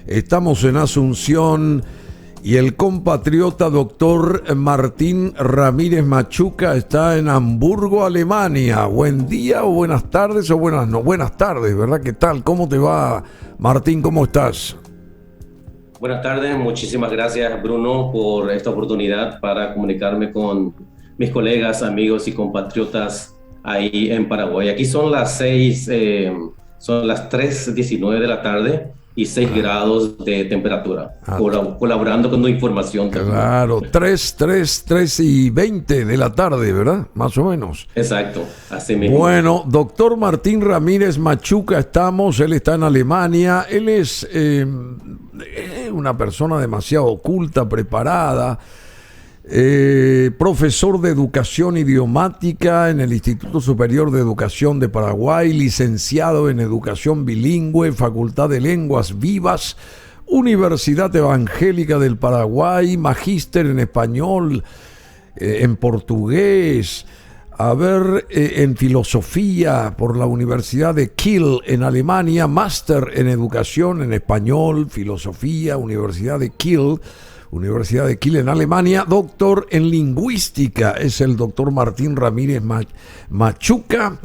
Estamos en Asunción y el compatriota doctor Martín Ramírez Machuca está en Hamburgo, Alemania. Buen día o buenas tardes o buenas tardes, ¿verdad? ¿Qué tal? ¿Cómo te va, Martín? ¿Cómo estás? Buenas tardes, muchísimas gracias Bruno por esta oportunidad para comunicarme con mis colegas, amigos y compatriotas ahí en Paraguay. Aquí son las 3:19 de la tarde y 6 grados de temperatura, Ah, colaborando con tu información también. claro, 3:20 de la tarde, ¿verdad? Más o menos. Exacto, así mismo. Bueno, doctor Martín Ramírez Machuca, él está en Alemania, él es una persona demasiado culta, preparada, profesor de educación idiomática en el Instituto Superior de Educación de Paraguay, licenciado en educación bilingüe, Facultad de Lenguas Vivas, Universidad Evangélica del Paraguay, magíster en español, en portugués, en filosofía por la Universidad de Kiel en Alemania, máster en educación en español, filosofía, Universidad de Kiel en Alemania, doctor en lingüística, es el doctor Martín Ramírez Machuca,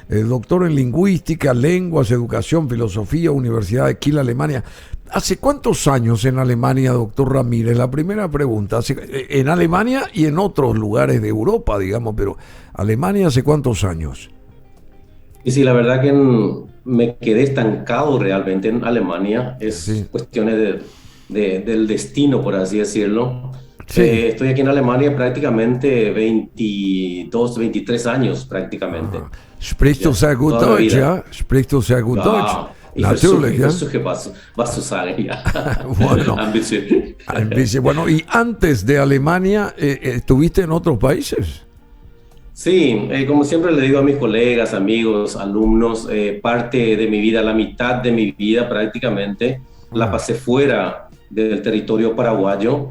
doctor en lingüística, lenguas, educación, filosofía, Universidad de Kiel, Alemania. ¿Hace cuántos años en Alemania, doctor Ramírez? La primera pregunta, en Alemania y en otros lugares de Europa, digamos, pero Alemania, ¿hace cuántos años? Y sí, la verdad que me quedé estancado realmente en Alemania, es Sí, cuestiones del destino, por así decirlo. sí. Estoy aquí en Alemania prácticamente 22, 23 años prácticamente, Aha. Sprichst du ya, sehr gut toda mi Deutsch, vida. ja? Sprichst du sehr gut Deutsch? Ja, Natürlich, ich ja. versuche was zu sagen, ja. Bueno, Ein bisschen. bueno, y antes de Alemania, ¿estuviste en otros países? Sí, como siempre le digo a mis colegas, amigos, alumnos, parte de mi vida, la mitad de mi vida prácticamente, la pasé fuera del territorio paraguayo.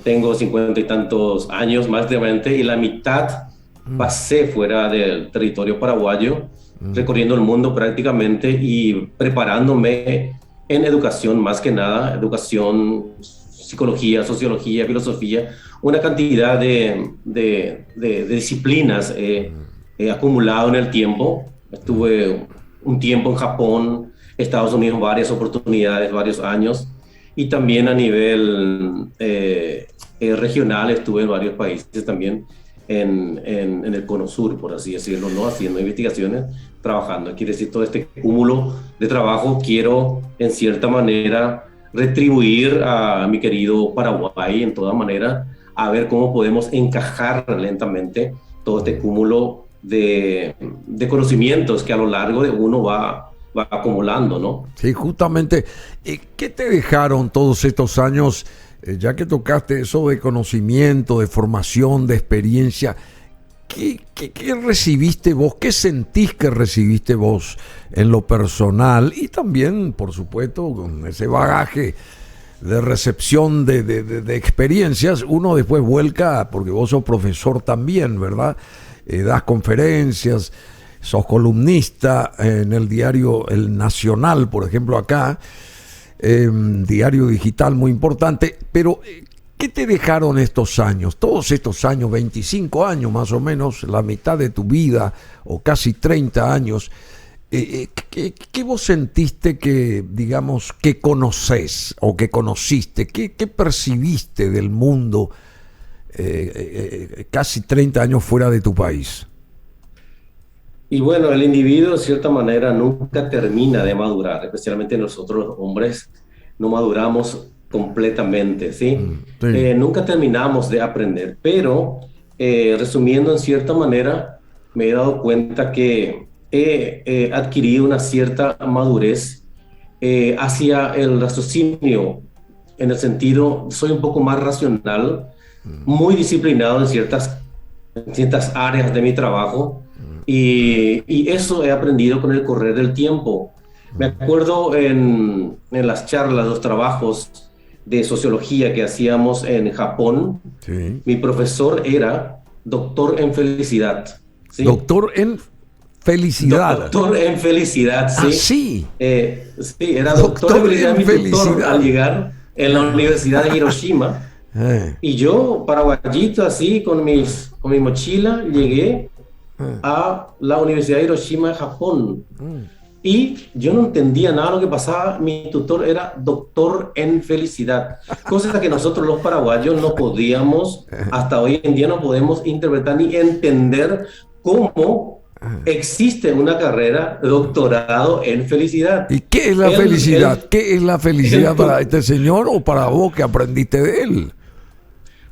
Tengo 50 y tantos años más de 20 y la mitad pasé fuera del territorio paraguayo, recorriendo el mundo prácticamente y preparándome en educación, más que nada, educación, psicología, sociología, filosofía, una cantidad de disciplinas he acumulado en el tiempo. Estuve un tiempo en Japón, Estados Unidos, varias oportunidades, varios años, y también a nivel regional estuve en varios países también en el Cono Sur, por así decirlo, ¿no? Haciendo investigaciones, trabajando. Quiere decir, todo este cúmulo de trabajo quiero, en cierta manera, retribuir a mi querido Paraguay en toda manera, a ver cómo podemos encajar lentamente todo este cúmulo de conocimientos que a lo largo de uno va acumulando, ¿no? Sí, justamente, ¿qué te dejaron todos estos años, ya que tocaste eso de conocimiento, de formación, de experiencia? ¿Qué recibiste vos? ¿Qué sentís que recibiste vos en lo personal? Y también, por supuesto, con ese bagaje de recepción de experiencias, uno después vuelca, porque vos sos profesor también, ¿verdad? Das conferencias, sos columnista en el diario El Nacional, por ejemplo, acá, diario digital muy importante, pero ¿qué te dejaron estos años? Todos estos años, 25 años más o menos, la mitad de tu vida, o casi 30 años, ¿qué vos sentiste que, digamos, que conocés o que conociste? ¿Qué percibiste del mundo casi 30 años fuera de tu país? Y bueno, el individuo de cierta manera nunca termina de madurar, especialmente nosotros los hombres no maduramos completamente, ¿sí? Sí. Nunca terminamos de aprender, pero resumiendo en cierta manera, me he dado cuenta que he adquirido una cierta madurez hacia el raciocinio, en el sentido, soy un poco más racional, muy disciplinado en ciertas áreas de mi trabajo y eso he aprendido con el correr del tiempo. Me acuerdo en las charlas, los trabajos de sociología que hacíamos en Japón, Sí. mi profesor era doctor en felicidad, ¿sí? Doctor en Felicidad. Doctor en felicidad, sí. Ah, sí. Sí, era doctor en felicidad, mi tutor al llegar en la Universidad de Hiroshima. Y yo, paraguayito, así, con mi mochila, llegué a la Universidad de Hiroshima, Japón. Y yo no entendía nada de lo que pasaba. Mi tutor era doctor en felicidad. Cosa que nosotros los paraguayos no podíamos, hasta hoy en día no podemos interpretar ni entender cómo existe una carrera de doctorado en felicidad. ¿Y qué es la felicidad? ¿Qué es la felicidad para este señor o para vos que aprendiste de él?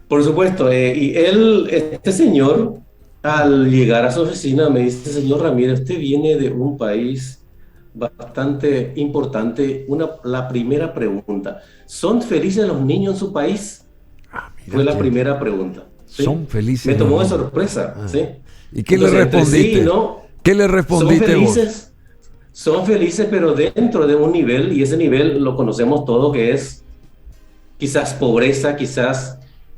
Por supuesto. Este señor, al llegar a su oficina, me dice: señor Ramírez, usted viene de un país bastante importante. La primera pregunta: ¿son felices los niños en su país? Fue la primera pregunta. ¿Sí? Son felices. Me tomó de sorpresa. ¿Sí? ¿Y qué le respondiste? Sí, ¿no? ¿Qué le respondiste vos? Son felices, pero dentro de un nivel, y ese nivel lo conocemos todo, que es quizás pobreza, quizás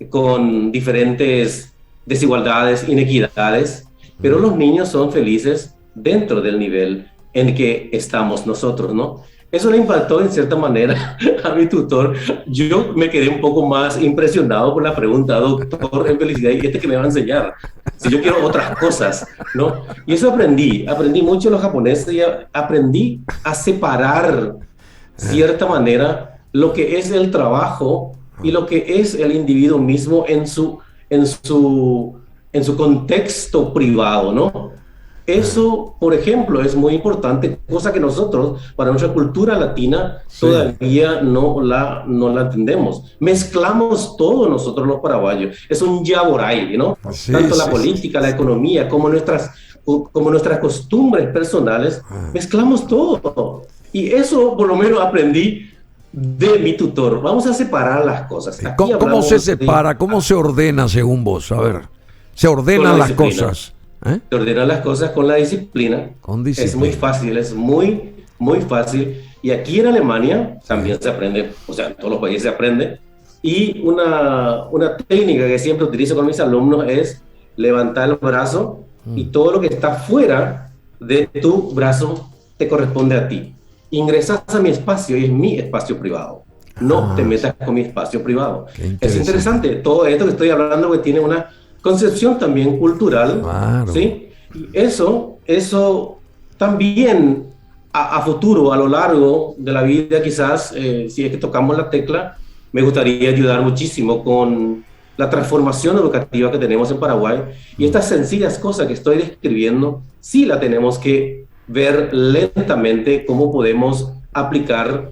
con diferentes desigualdades, inequidades, pero los niños son felices dentro del nivel en que estamos nosotros, ¿no? Eso le impactó en cierta manera a mi tutor. Yo me quedé un poco más impresionado por la pregunta: doctor en felicidad, ¿y este que me va a enseñar? Si yo quiero otras cosas, ¿no? Y eso aprendí mucho de los japoneses, y aprendí a separar, cierta manera, lo que es el trabajo y lo que es el individuo mismo en su contexto privado, ¿no? Eso, por ejemplo, es muy importante, cosa que nosotros, para nuestra cultura latina, todavía no la entendemos. Mezclamos todo nosotros los paraguayos. Es un yaboray, ¿no? Tanto la política, la economía, como nuestras costumbres personales, mezclamos todo. Y eso, por lo menos, aprendí de mi tutor. Vamos a separar las cosas. ¿Cómo se separa? ¿Cómo se ordena según vos? A ver, se ordenan las cosas. Se ordenan las cosas con la disciplina. Es muy fácil, es muy, muy fácil. Y aquí en Alemania también se aprende, o sea, en todos los países se aprende. Y una técnica que siempre utilizo con mis alumnos es levantar el brazo y todo lo que está fuera de tu brazo te corresponde a ti. Ingresas a mi espacio y es mi espacio privado. No te metas con mi espacio privado. Es interesante todo esto que estoy hablando, que tiene una concepción también cultural, ¿sí? Y eso también a futuro, a lo largo de la vida, quizás, si es que tocamos la tecla, me gustaría ayudar muchísimo con la transformación educativa que tenemos en Paraguay. Y estas sencillas cosas que estoy describiendo, sí la tenemos que ver lentamente cómo podemos aplicar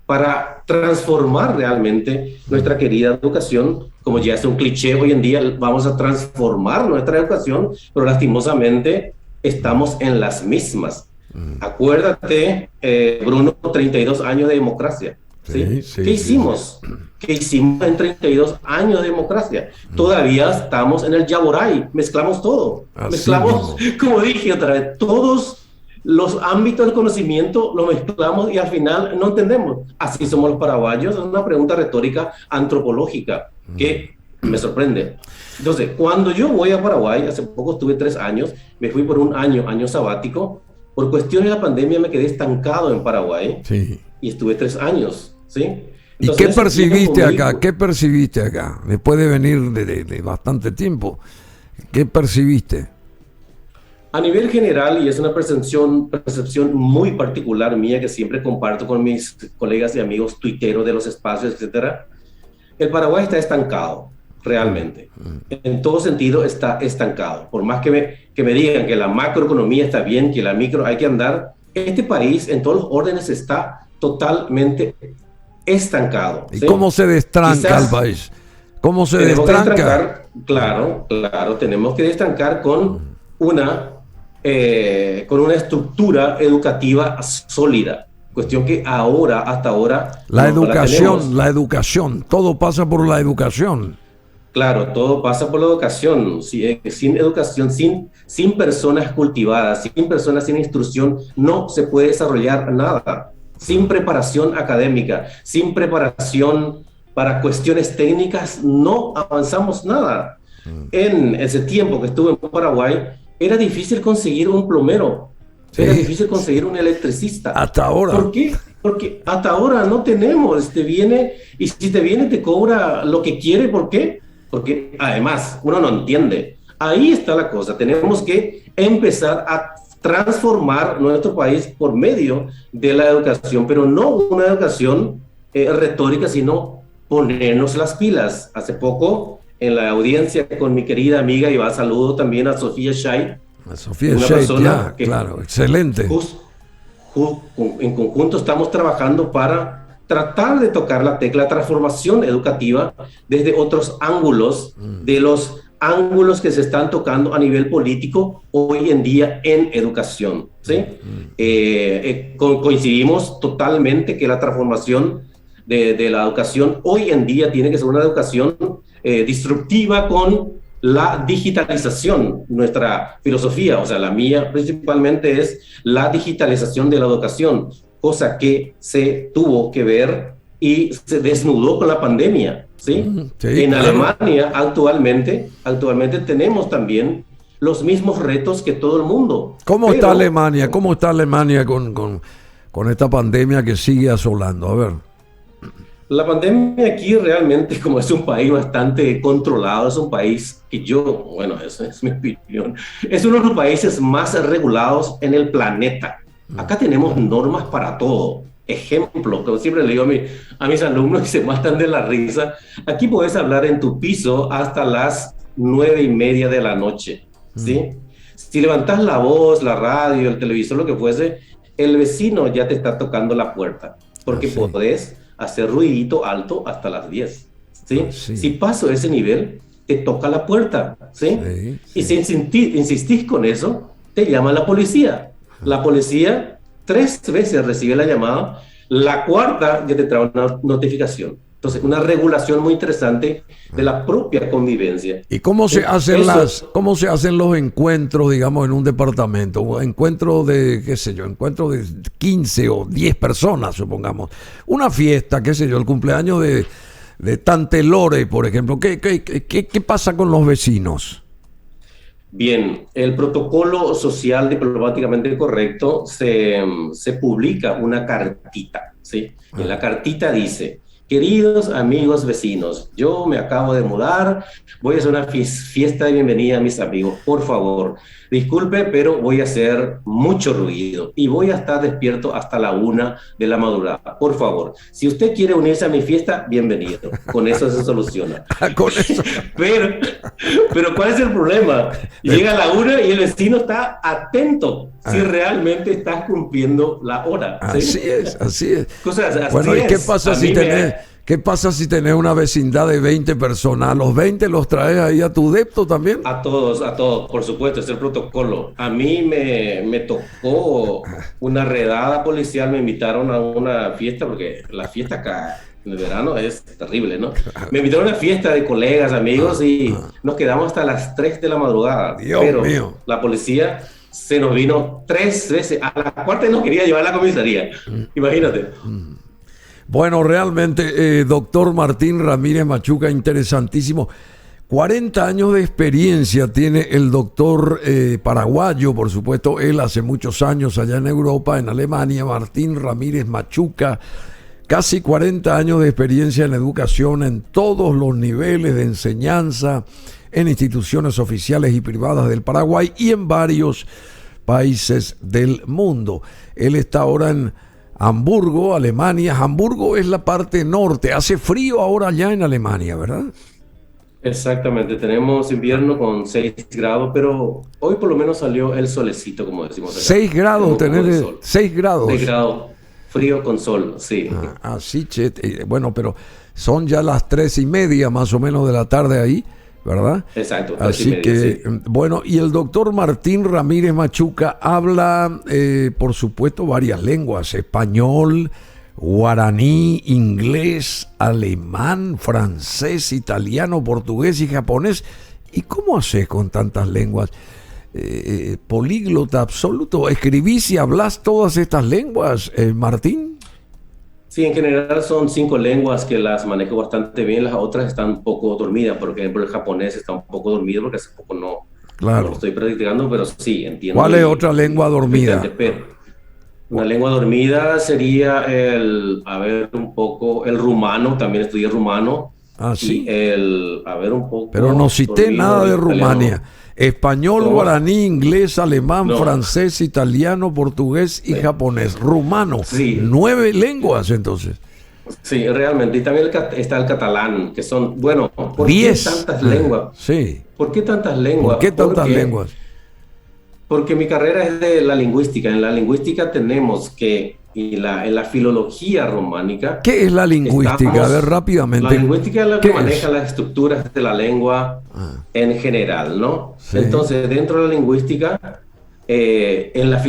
para transformar realmente nuestra querida educación. Como ya es un cliché hoy en día, vamos a transformar nuestra educación, pero lastimosamente estamos en las mismas. Acuérdate, Bruno, 32 años de democracia. ¿Sí? ¿Qué hicimos? ¿Qué hicimos en 32 años de democracia? Todavía estamos en el yaboray, mezclamos todo. Mezclamos, como dije otra vez, todos los ámbitos del conocimiento los mezclamos y al final no entendemos. Así somos los paraguayos. Es una pregunta retórica antropológica que me sorprende. Entonces, cuando yo voy a Paraguay, hace poco estuve 3 años, me fui por un año sabático. Por cuestiones de la pandemia me quedé estancado en Paraguay y estuve 3 años, ¿sí? Entonces, ¿y qué percibiste acá? ¿Qué percibiste acá? Después de venir de bastante tiempo, ¿qué percibiste? A nivel general, y es una percepción muy particular mía que siempre comparto con mis colegas y amigos tuiteros de los espacios, etcétera, el Paraguay está estancado, realmente. En todo sentido está estancado. Por más que me digan que la macroeconomía está bien, que la micro hay que andar, este país en todos los órdenes está totalmente estancado. ¿Y cómo se destranca el país? ¿Cómo se destranca? Claro, tenemos que destrancar con una estructura educativa sólida. Cuestión que hasta ahora la educación, todo pasa por la educación. Claro, todo pasa por la educación. Sin educación, sin personas cultivadas, sin personas sin instrucción, no se puede desarrollar nada. Sin preparación académica, sin preparación para cuestiones técnicas, no avanzamos nada. En ese tiempo que estuve en Paraguay, era difícil conseguir un plomero. Era difícil conseguir un electricista. Hasta ahora. ¿Por qué? Porque hasta ahora no tenemos. Te viene, y si te viene, te cobra lo que quiere. ¿Por qué? Porque además, uno no entiende. Ahí está la cosa. Tenemos que empezar a transformar nuestro país por medio de la educación, pero no una educación retórica, sino ponernos las pilas. Hace poco, en la audiencia con mi querida amiga, y va saludo también a Sofía Shay, Sofía Shay, ya, claro, excelente. En conjunto estamos trabajando para tratar de tocar la tecla transformación educativa desde otros ángulos, de los ángulos que se están tocando a nivel político hoy en día en educación, ¿sí? Coincidimos totalmente que la transformación de la educación hoy en día tiene que ser una educación disruptiva con la digitalización. Nuestra filosofía, o sea, la mía principalmente, es la digitalización de la educación, cosa que se tuvo que ver y se desnudó con la pandemia, ¿sí? Sí, en Alemania actualmente tenemos también los mismos retos que todo el mundo. ¿Cómo está Alemania? ¿Cómo está Alemania con esta pandemia que sigue asolando? A ver. La pandemia aquí realmente, como es un país bastante controlado, es un país que esa es mi opinión, es uno de los países más regulados en el planeta. Acá tenemos normas para todo. Ejemplo, como siempre le digo a mis alumnos, que se matan de la risa, aquí puedes hablar en tu piso hasta las 9:30 de la noche, ¿sí? Si levantas la voz, la radio, el televisor, lo que fuese, el vecino ya te está tocando la puerta, porque podés hacer ruidito alto hasta las 10, ¿sí? Si paso ese nivel, te toca la puerta, ¿sí? Y si insistís con eso, te llama la policía. La policía 3 veces recibe la llamada, la cuarta ya te trae una notificación. Entonces, una regulación muy interesante de la propia convivencia. ¿Y cómo se hacen cómo se hacen los encuentros, digamos, en un departamento? Encuentro de, qué sé yo, encuentro de 15 o 10 personas, supongamos. Una fiesta, qué sé yo, el cumpleaños de Tantelore, por ejemplo. ¿Qué pasa con los vecinos? Bien, el protocolo social diplomáticamente correcto se publica una cartita, ¿sí? En la cartita dice: queridos amigos vecinos, yo me acabo de mudar, voy a hacer una fiesta de bienvenida a mis amigos. Por favor, disculpe, pero voy a hacer mucho ruido y voy a estar despierto hasta la 1 de la madrugada. Por favor, si usted quiere unirse a mi fiesta, bienvenido. Con eso se soluciona. Con eso. Pero ¿cuál es el problema? Llega la 1 y el vecino está atento si realmente estás cumpliendo la hora, ¿sí? Así es. Cosas, bueno, ¿y qué pasa si tenés una vecindad de 20 personas? ¿Los 20 los traes ahí a tu depto también? A todos, por supuesto, es el protocolo. A mí me tocó una redada policial, me invitaron a una fiesta, porque la fiesta acá en el verano es terrible, ¿no? Me invitaron a una fiesta de colegas, amigos, y nos quedamos hasta las 3 de la madrugada. Dios mío. La policía se nos vino 3 veces. A la cuarta nos quería llevar a la comisaría. Imagínate. Bueno, realmente, doctor Martín Ramírez Machuca, interesantísimo. 40 años de experiencia tiene el doctor paraguayo, por supuesto, él hace muchos años allá en Europa, en Alemania, Martín Ramírez Machuca. Casi 40 años de experiencia en educación en todos los niveles de enseñanza, en instituciones oficiales y privadas del Paraguay y en varios países del mundo. Él está ahora en Hamburgo, Alemania. Hamburgo es la parte norte. Hace frío ahora allá en Alemania, ¿verdad? Exactamente, tenemos invierno con 6 grados, pero hoy por lo menos salió el solecito, como decimos acá. 6 grados, tener 6 grados. 6 grados, frío con sol, sí. Así, bueno, pero son ya las 3:30 más o menos de la tarde ahí, ¿verdad? Exacto. Así que, sí. Bueno, y el doctor Martín Ramírez Machuca habla, por supuesto, varias lenguas: español, guaraní, inglés, alemán, francés, italiano, portugués y japonés. ¿Y cómo haces con tantas lenguas? Políglota absoluto. ¿Escribís y hablás todas estas lenguas, Martín? Sí, en general son 5 lenguas que las manejo bastante bien. Las otras están un poco dormidas. Por ejemplo, el japonés está un poco dormido porque hace poco no Claro. No lo estoy practicando, pero sí, entiendo. ¿Cuál es otra lengua dormida? Pero una lengua dormida sería un poco, el rumano, también estudié rumano. Ah, Y sí. un poco. Pero no cité dormido, nada de italiano. Rumania. Español, ¿Cómo? guaraní, inglés, alemán, No. francés, italiano, portugués y japonés. Rumano. Sí. 9 lenguas entonces. Sí, realmente. Y también está el catalán, que son, bueno, ¿por 10. qué tantas lenguas? Sí. ¿Por qué tantas lenguas? ¿Por qué tantas lenguas? Porque mi carrera es de la lingüística. En la lingüística tenemos que, en la filología románica, ¿Qué es la lingüística? A ver, rápidamente. La lingüística es la ¿Qué que maneja es? las estructuras de la lengua en general, ¿no? Sí. Entonces, dentro de la lingüística, en la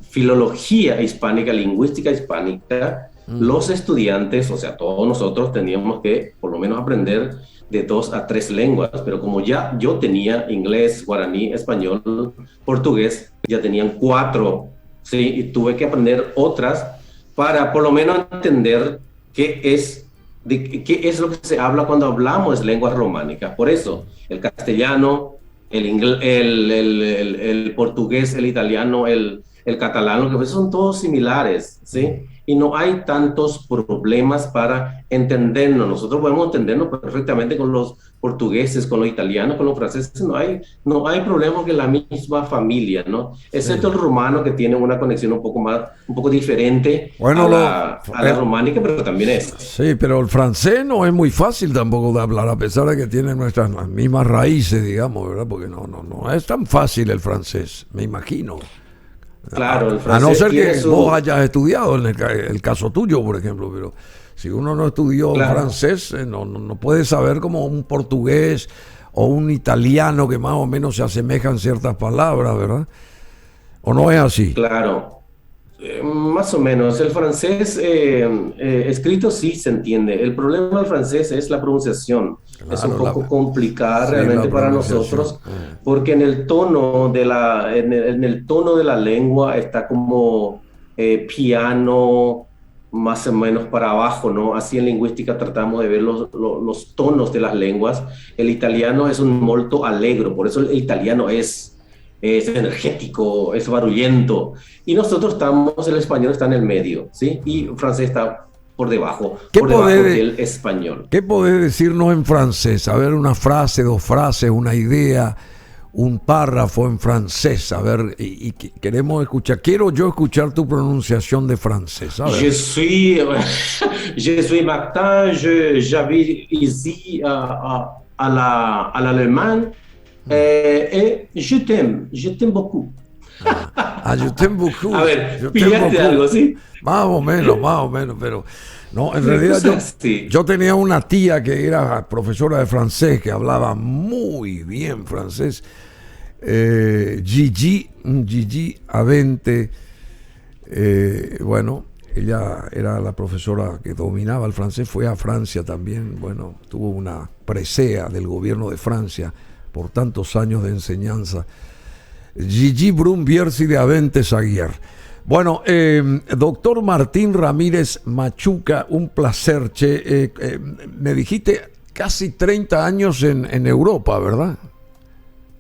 filología hispánica, lingüística hispánica, los estudiantes, o sea, todos nosotros teníamos que por lo menos aprender de 2 a 3 lenguas, pero como ya yo tenía inglés, guaraní, español, portugués, ya tenían 4, ¿sí? Y tuve que aprender otras para por lo menos entender qué es lo que se habla cuando hablamos lenguas románicas. Por eso, el castellano, el portugués, el italiano, el catalán, que son todos similares, ¿sí? Y no hay tantos problemas para entendernos. Nosotros podemos entendernos perfectamente con los portugueses, con los italianos, con los franceses. No hay problema que la misma familia, ¿no? Excepto el rumano, que tiene una conexión un poco diferente a la románica, pero también es. Sí, pero el francés no es muy fácil tampoco de hablar, a pesar de que tiene nuestras mismas raíces, digamos, ¿verdad? Porque no es tan fácil el francés, me imagino. Claro, el a francés no ser que vos hayas estudiado, en el caso tuyo, por ejemplo, pero si uno no estudió francés, no puede saber como un portugués o un italiano que más o menos se asemejan ciertas palabras, ¿verdad? ¿O no es así? Claro, más o menos. El francés escrito sí se entiende. El problema del francés es la pronunciación. Claro, es un poco complicada realmente para nosotros, porque en el tono de la lengua está como piano, más o menos para abajo, ¿no? Así en lingüística tratamos de ver los tonos de las lenguas. El italiano es un molto allegro, por eso el italiano es energético, es barullento. Y nosotros el español está en el medio, ¿sí? Y el francés está por debajo del español. ¿Qué podés decirnos en francés? A ver, una frase, 2 frases, una idea, un párrafo en francés. A ver, y queremos escuchar. Quiero yo escuchar tu pronunciación de francés. A ver. Je suis Martin, j'habite ici à l'Allemagne. Et je t'aime beaucoup. Je t'aime beaucoup. A ver, pillaste algo, ¿sí? Más o menos, pero no, en realidad yo tenía una tía que era profesora de francés, que hablaba muy bien francés, Gigi Avente, bueno, ella era la profesora que dominaba el francés, fue a Francia también, bueno, tuvo una presea del gobierno de Francia por tantos años de enseñanza. Gigi Brun Bierzi de Aventes Aguiar. Bueno, doctor Martín Ramírez Machuca, un placer. Me dijiste casi 30 años en Europa, ¿verdad?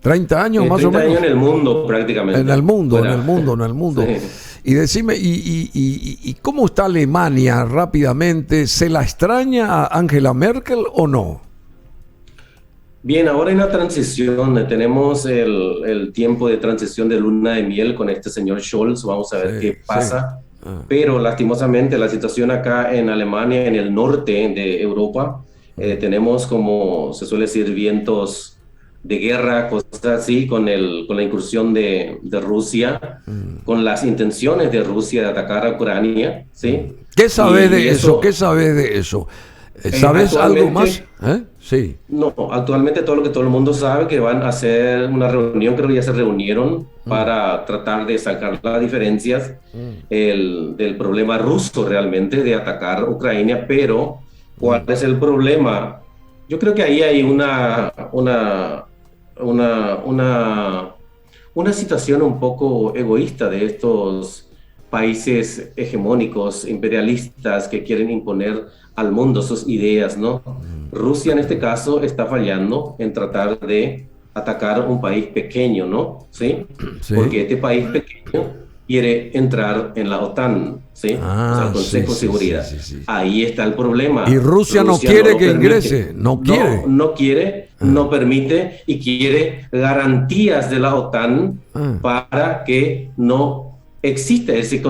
30 años más o menos. 30 años en el mundo prácticamente. En el mundo. Sí. Y decime, ¿y cómo está Alemania rápidamente? ¿Se la extraña a Angela Merkel o no? Bien, ahora hay una transición, tenemos el tiempo de transición de luna de miel con este señor Scholz, vamos a ver qué pasa, pero lastimosamente la situación acá en Alemania, en el norte de Europa, tenemos, como se suele decir, vientos de guerra, cosas así, con la incursión de Rusia, con las intenciones de Rusia de atacar a Ucrania, ¿sí? ¿Qué sabes de eso? ¿Qué sabes de eso? ¿Sabes algo más? Sí. No, actualmente todo el mundo sabe que van a hacer una reunión, creo que ya se reunieron para tratar de sacar las diferencias del problema ruso realmente de atacar Ucrania, pero ¿cuál es el problema? Yo creo que ahí hay una situación un poco egoísta de estos países hegemónicos, imperialistas, que quieren imponer al mundo sus ideas, ¿no? Rusia en este caso está fallando en tratar de atacar un país pequeño, ¿no? ¿Sí? Sí. Porque este país pequeño quiere entrar en la OTAN, ¿sí? O sea, el Consejo de Seguridad. Sí. Ahí está el problema. Y Rusia no quiere que permite. ingrese, no quiere. No quiere, no permite y quiere garantías de la OTAN para que no exista ese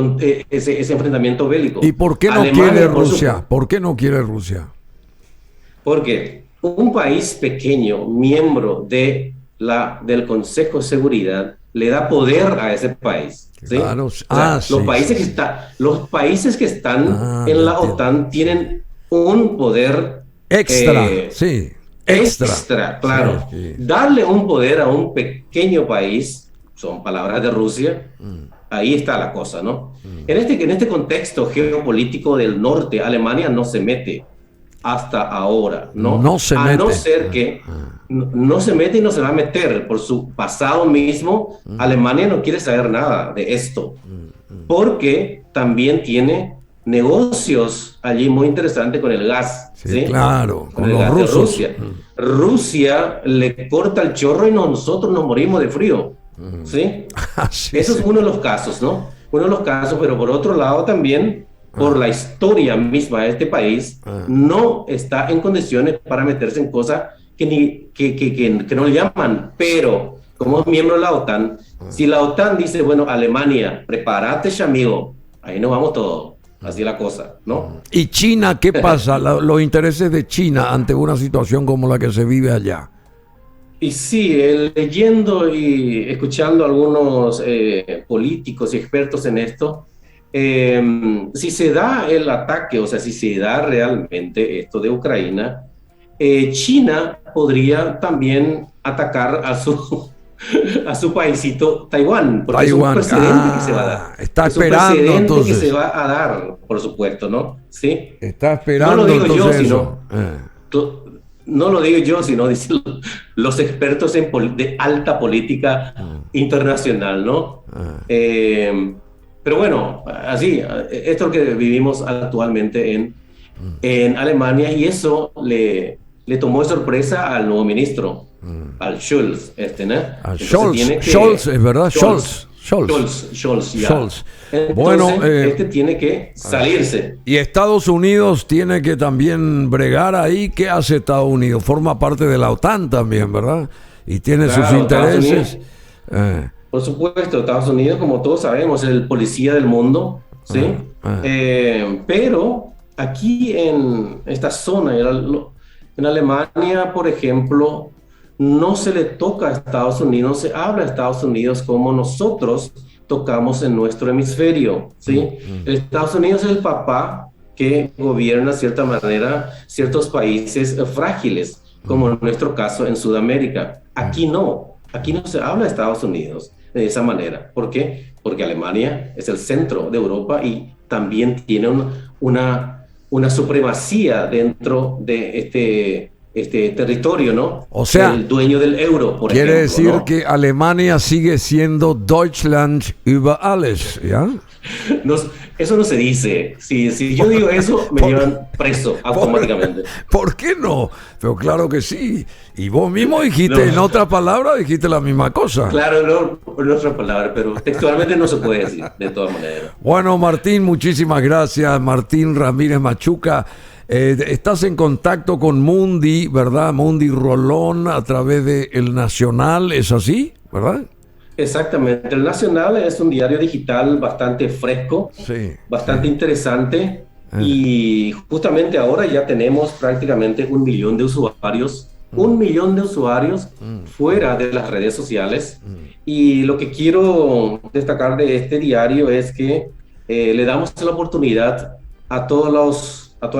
enfrentamiento bélico. ¿Y por qué no quiere Rusia? ¿Por qué no quiere Rusia? Porque un país pequeño, miembro del Consejo de Seguridad, le da poder a ese país. ¿Sí? Claro. O sea, los países que están en la OTAN tienen un poder extra, extra, claro. Sí. Darle un poder a un pequeño país, son palabras de Rusia, ahí está la cosa, ¿no? En este contexto geopolítico del norte, Alemania no se mete hasta ahora, ¿no? No se mete. A no ser que no se mete y no se va a meter por su pasado mismo. Alemania no quiere saber nada de esto, porque también tiene negocios allí muy interesantes con el gas. Sí, claro, con el gas rusos. De Rusia. Rusia le corta el chorro y nosotros nos morimos de frío. ¿Sí? Eso es uno de los casos, ¿no? Uno de los casos, pero por otro lado también, por la historia misma de este país, no está en condiciones para meterse en cosas que no le llaman, pero como miembro de la OTAN, si la OTAN dice, bueno, Alemania, prepárate, amigo, ahí nos vamos todos, así es la cosa, ¿no? ¿Y China qué pasa? Los intereses de China ante una situación como la que se vive allá. Y sí, leyendo y escuchando a algunos políticos y expertos en esto, si se da el ataque, o sea, si se da realmente esto de Ucrania, China podría también atacar a su paísito Taiwán, porque es un precedente que se va a dar. Está es esperando, un precedente entonces. que se va a dar, por supuesto, ¿no? ¿Sí? Está esperando, no lo digo entonces, yo, sino... No lo digo yo, sino dicen los expertos de alta política internacional, ¿no? Pero bueno, así, esto es lo que vivimos actualmente en Alemania, y eso le tomó de sorpresa al nuevo ministro, al Scholz, ¿no? Scholz, es verdad, Scholz. Entonces, bueno, tiene que salirse. Y Estados Unidos tiene que también bregar ahí. ¿Qué hace Estados Unidos? Forma parte de la OTAN también, ¿verdad? Y tiene sus intereses. Por supuesto, Estados Unidos, como todos sabemos, es el policía del mundo, ¿sí? Pero aquí en esta zona, en Alemania, por ejemplo, no se le toca a Estados Unidos, no se habla de Estados Unidos como nosotros tocamos en nuestro hemisferio, ¿sí? Estados Unidos es el papá que gobierna de cierta manera ciertos países frágiles, como en nuestro caso en Sudamérica. Aquí no se habla de Estados Unidos de esa manera. ¿Por qué? Porque Alemania es el centro de Europa y también tiene una supremacía dentro de este territorio, ¿no? O sea, el dueño del euro, por ejemplo. Quiere decir, ¿no?, que Alemania sigue siendo Deutschland über alles, ¿ya? Eso no se dice. Si yo digo eso, me llevan preso automáticamente. ¿Por qué no? Pero claro que sí. Y vos mismo dijiste, en otra palabra, dijiste la misma cosa. Claro, no en otra palabra, pero textualmente no se puede decir, de todas maneras. Bueno, Martín, muchísimas gracias. Martín Ramírez Machuca. Estás en contacto con Mundi, ¿verdad? Mundi Rolón a través de El Nacional, ¿es así? ¿Verdad? Exactamente. El Nacional es un diario digital bastante fresco, bastante interesante, y justamente ahora ya tenemos prácticamente 1 millón de usuarios, 1 millón de usuarios fuera de las redes sociales. Y lo que quiero destacar de este diario es que le damos la oportunidad a todas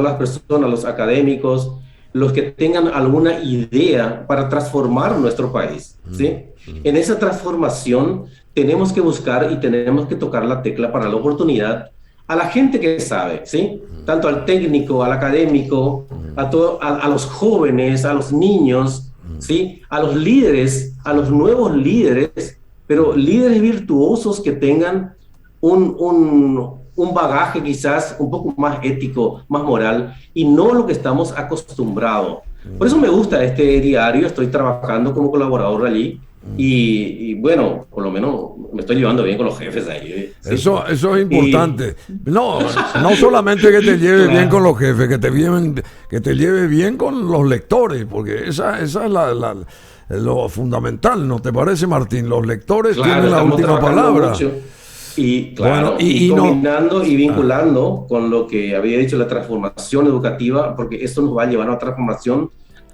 las personas, los académicos, los que tengan alguna idea para transformar nuestro país, ¿sí? En esa transformación tenemos que buscar y tenemos que tocar la tecla para la oportunidad a la gente que sabe, ¿sí? Tanto al técnico, al académico, a los jóvenes, a los niños, ¿sí? A los líderes, a los nuevos líderes, pero líderes virtuosos que tengan un bagaje quizás un poco más ético, más moral, y no lo que estamos acostumbrados. Por eso me gusta este diario, estoy trabajando como colaborador allí y bueno, por lo menos me estoy llevando bien con los jefes ahí. ¿Sí? Eso es importante. No solamente que te lleve bien con los jefes, que te lleve bien con los lectores, porque esa es lo fundamental, ¿no te parece, Martín? Los lectores tienen la última palabra. Mucho. Y claro, bueno, y combinando y vinculando con lo que había dicho la transformación educativa, porque esto nos va a llevar a una transformación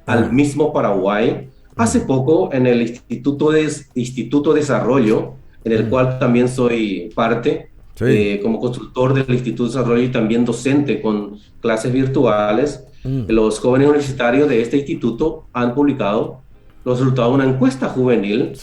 al mismo Paraguay. Hace poco en el Instituto de Desarrollo, en el cual también soy parte, como constructor del Instituto de Desarrollo y también docente con clases virtuales, los jóvenes universitarios de este instituto han publicado los resultados de una encuesta juvenil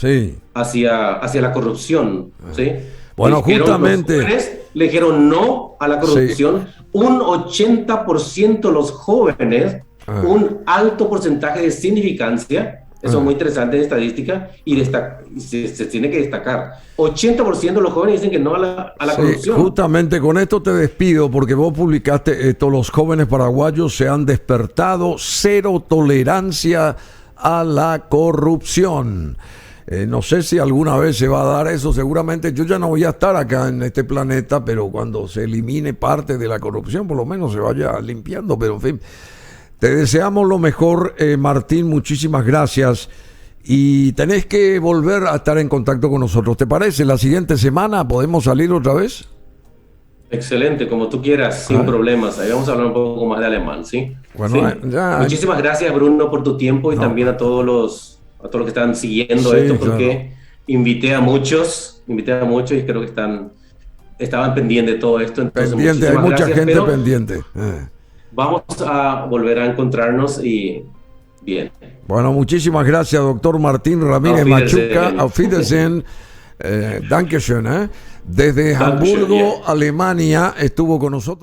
hacia la corrupción, ¿sí? Bueno, justamente... Los jóvenes le dijeron no a la corrupción. Un 80% de los jóvenes, un alto porcentaje de significancia. Eso es muy interesante en estadística y se tiene que destacar. 80% de los jóvenes dicen que no a la corrupción. Justamente con esto te despido porque vos publicaste esto. Los jóvenes paraguayos se han despertado, cero tolerancia a la corrupción. No sé si alguna vez se va a dar eso. Seguramente yo ya no voy a estar acá en este planeta, pero cuando se elimine parte de la corrupción, por lo menos se vaya limpiando. Pero en fin, te deseamos lo mejor, Martín. Muchísimas gracias. Y tenés que volver a estar en contacto con nosotros. ¿Te parece? La siguiente semana podemos salir otra vez. Excelente, como tú quieras, sin problemas. Ahí vamos a hablar un poco más de alemán, ¿sí? Bueno, ¿sí? Muchísimas gracias, Bruno, por tu tiempo y también a todos los que están siguiendo esto, porque invité a muchos y creo que estaban pendientes de todo esto. Entonces, hay mucha gente pendiente. Vamos a volver a encontrarnos y bien. Bueno, muchísimas gracias, doctor Martín Ramírez Machuca. Auf Wiedersehen. Dankeschön. Desde Hamburgo, Alemania, estuvo con nosotros.